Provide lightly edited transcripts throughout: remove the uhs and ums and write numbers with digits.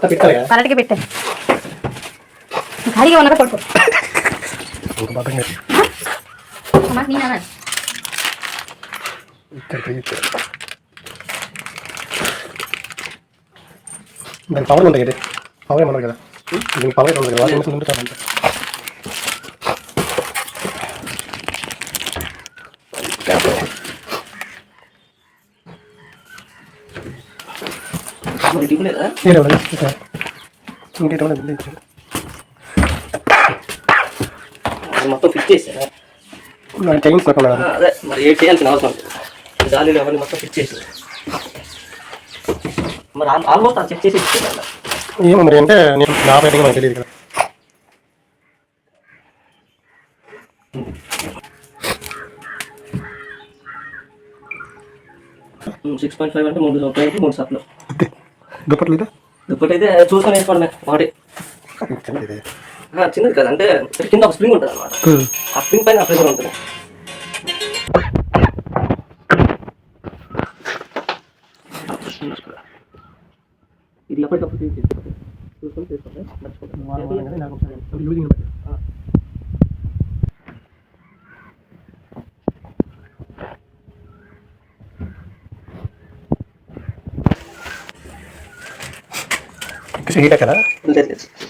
పరటికి పెట్టే ఖాళీగా ఉన్నగా పడుకో దాని పవర్ ఉంటుంది కదా పవర్ ఏమన్నారు కదా దీనికి పవర్ ఉంటుంది కదా వాషింగ్ మిషన్ ఉంటే చాలంటే మొత్తం ఫిట్ చేశారా చైన్స్ అదే మరి ఏం చేయాల్సిన అవసరం జాలీలు అవన్నీ మొత్తం ఫిట్ చేశారు మరి ఆల్మోస్ట్ అది చెక్ చేసి ఇచ్చేయాలి ఏమో మరి అంటే నేను నా బయటగా నాకు తెలియదు కదా 6.5 అంటే 3 సార్లు దుప్పట్లు దుప్పటి అయితే చూసుకొని వేసుకోండి ఒకటి చిన్నది కదా అంటే కింద ఒక స్ప్రింగ్ ఉంటుంది అనమాట ఆ స్ప్రింగ్ పైన ప్రెషర్ ఉంటుంది ఇది ఎప్పటికప్పుడు చూసుకొని చేసుకోండి మర్చిపోండి హీట్ కదా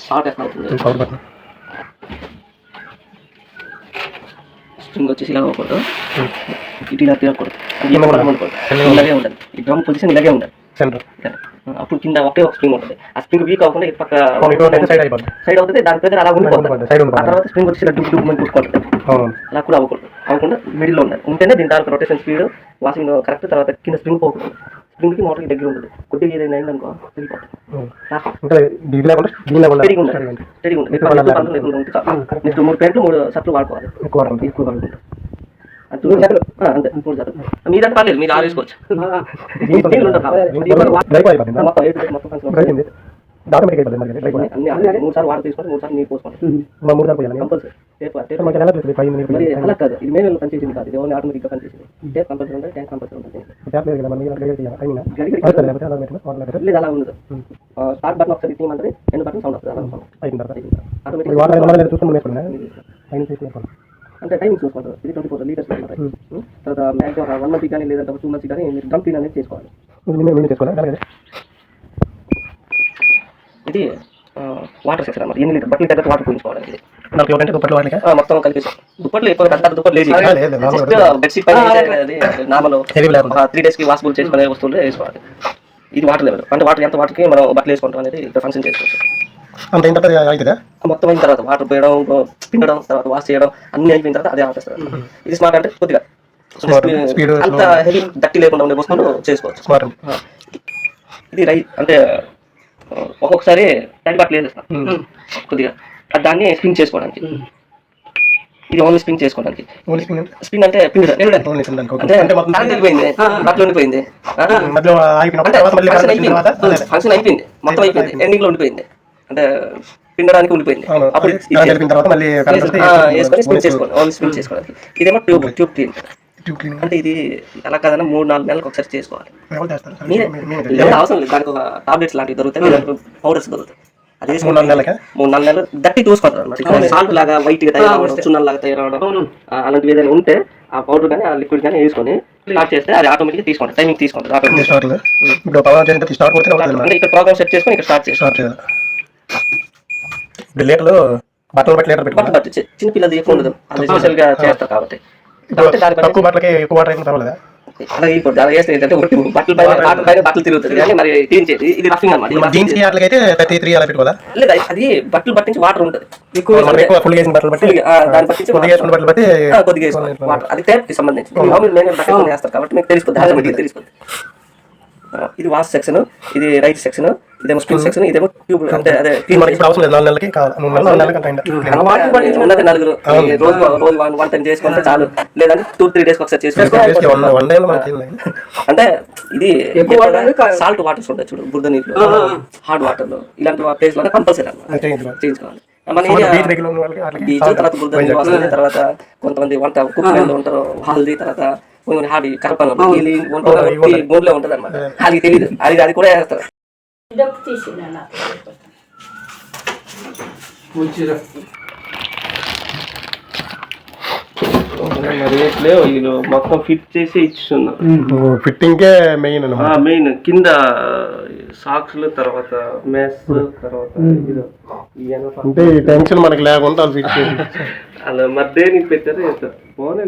స్టార్ట్ అవుతుంది స్ప్రింగ్ వచ్చేసి ఇలా అవ్వకూడదు ఇటు ఇలా తిరగకూడదు ఇలాగే ఉండాలి ఈ డ్రమ్ పొజిషన్ ఇలాగే ఉండాలి అప్పుడు కింద ఒకే ఒక స్ప్రింగ్ ఉంటుంది ఆ స్ప్రింగ్ వీక్ అవ్వకుండా ఇటు పక్క సైడ్ అవుతుంది దాని దగ్గర అలా ఉండిపోతుంది ఆ తర్వాత స్ప్రింగ్ వచ్చి ఇలా డుబ్బు మంది కూర్చుకోవాలి అలా కూడా అవ్వకుండా మిడిల్లో ఉండాలి ఉంటేనే దీని దానికి రొటేషన్ స్పీడ్ వాషింగ్ కరెక్ట్ తర్వాత కింద స్ప్రింగ్ పోకూడదు స్ప్రింగ్కి మోటార్కి దగ్గర ఉంటుంది కొద్దిగా ఏదైనా అయిందనుకో నెక్స్ట్ 3 ప్యాంట్లు 3 షర్ట్లు వాడుకోవాలి ఎక్కువ వాడుకుంటారు అంతే 3 జతలు మీదంటే పర్లేదు మీరు ఆరేసుకోవచ్చు అన్ని 3 సార్లు వాటర్ తీసుకొని 3 సార్లు నీరు పోసుకోండి మరి అలా కాదు ఇది మేనువల్ పనిచేసింది కాదు ఇది ఓన్లీ ఆటోమేటిక్గా పనిచేసింది టేప్ కంపల్సరీ ఉంటుంది ట్యాంక్ కంపల్సరీ ఉంటుంది లేదు అలా ఉండదు స్టార్ట్ బటన్ ఒకసారి తీయమంటే ఎండ్ బటన్ సౌండ్ వస్తుంది అలా ఆటోమేటిక్ అంటే టైమింగ్ చూసుకుంటారు ఇది 24 లీటర్స్ తర్వాత మ్యాక్సిమం 1 మంత్ కానీ లేదంటే 2 మంత్స్ కానీ మీరు డ్రమ్ క్లీన్ అనేది చేసుకోవాలి ఇది వాటర్ సెక్షన్ అన్నమాట 8 లీటర్ బట్టలు దగ్గర వాటర్ పోయించుకోవాలి మొత్తం కలిపి దుప్పట్లు ఎక్కువ పెద్ద దుప్పట్లు లేదు బెడ్షీట్ పైన నార్మల్ 3 డేస్కి వాషబుల్ చేసుకునే వస్తువులు వేసుకోవాలి ఇది వాటర్ లెవెల్ అంటే వాటర్ ఎంత వాటర్కి మనం బట్టలు వేసుకుంటాం అనేది ఇక్కడ ఫంక్షన్ చేసుకోవచ్చు మొత్తం అయిన తర్వాత వాటర్ పోయడం పిండడం తర్వాత వాష్ చేయడం అన్ని అయిపోయిన తర్వాత అదే ఆపేస్తారు ఇది స్మార్ట్ అంటే కొద్దిగా అంత హెవీ దట్టి లేకుండా ఉండే వస్తువులు చేసుకోవచ్చు ఇది అంటే ఒక్కొక్కసారి టైం బట్టలు వేసేస్తాం కొద్దిగా దాన్ని స్పిన్ చేసుకోవడానికి ఇది ఓన్లీ స్పిన్ చేసుకోవడానికి స్పిన్ అంటే పిండి వెళ్ళిపోయింది బట్టలు ఉండిపోయింది ఫంక్షన్ అయిపోయింది మొత్తం అయిపోయింది ఎండింగ్ లో ఉండిపోయింది అంటే పిండడానికి ఉండిపోయింది అప్పుడు వేసుకొని స్పిన్ చేసుకోవాలి ఓన్లీ స్పిన్ చేసుకోవడానికి ఇదేమో ట్యూబ్ క్లీన్ అంటే ఇది ఎలా కాదన్నా 3-4 నెలలకు ఒకసారి చేసుకోవాలి అవసరం లేదు దానికి ఒక టాబ్లెట్స్ లాంటివి దొరుకుతాయి పౌడర్స్ దొరుకుతాయి అది 3-4 నెలలు దట్టి చూసుకుంటారు అనమాట సాల్ట్ లాగా వైట్ గా తయారవడం చున్నల్ లాగా తయారవడం అలాంటివి ఏదైనా ఉంటే ఆ పౌడర్ కానీ ఆ లిక్విడ్ కానీ వేసుకొని స్టార్ట్ చేస్తే అది ఆటోమేటిక్ తీసుకుంటారు టైమింగ్ తీసుకుంటారు అంటే ఇక్కడ ప్రోగ్రామ్ సెట్ చేసుకొని ఇక్కడ స్టార్ట్ చేస్తారు చిన్న పిల్లలు ఎక్కువ ఉండదు అది స్పెషల్ గా చేస్తారు కాబట్టి అలా వేస్తే ఏంటంటే బట్టలు తిరుగుతుంది కానీ మరి క్లీన్ చేయాలి ఇది రఫింగ్ అనమాట లేదా అది బట్టలు పట్టించి వాటర్ ఉంటుంది కొద్దిగా వాటర్ అది టైప్ కి సంబంధించి చేస్తారు కాబట్టి మీకు తెలుస్తుంది ఇది వాష్ సెక్షన్ ఇది రైట్ సెక్షన్ ఇదేమో స్పిన్ సెక్షన్ ఇదేమో ట్యూబ్ అంటే అదే ఉన్నది 4 రోజు 1 టైం చేసుకుంటే చాలు లేదంటే 2-3 డేస్ ఒకసారి చేసుకోవాలి అంటే ఇది సాల్ట్ వాటర్స్ ఉంటాయి చూడు బురద నీళ్ళు హార్డ్ వాటర్ లో ఇలాంటి ప్లేస్ లో కంపల్సరీ చేయించుకోవాలి మన బీచ్ తర్వాత బురద నీళ్ళు వస్తుంది తర్వాత కొంతమంది వంట కుక్కలు ఉంటారు హల్దీ తర్వాత కొన్ని హాడీ కరపన బోన్లో ఉంటుంది అనమాట అది తెలియదు అది కూడా వేస్తారు ఇదొక తీసిండు అన్న. మంచిగా మరి ఎట్లే వీళ్ళు మొత్తం ఫిట్ చేసి ఇస్తున్నా. ఫిట్టింగ్కే మెయిన్ అనమాట. మెయిన్ కింద సాక్స్లు, తర్వాత మెస్, తర్వాత అంటే ఈ టెన్షన్ మనకి లేకుండా వాళ్ళు ఫిట్ చేసి అలా మరి దేనికి పెట్టారు పోనీ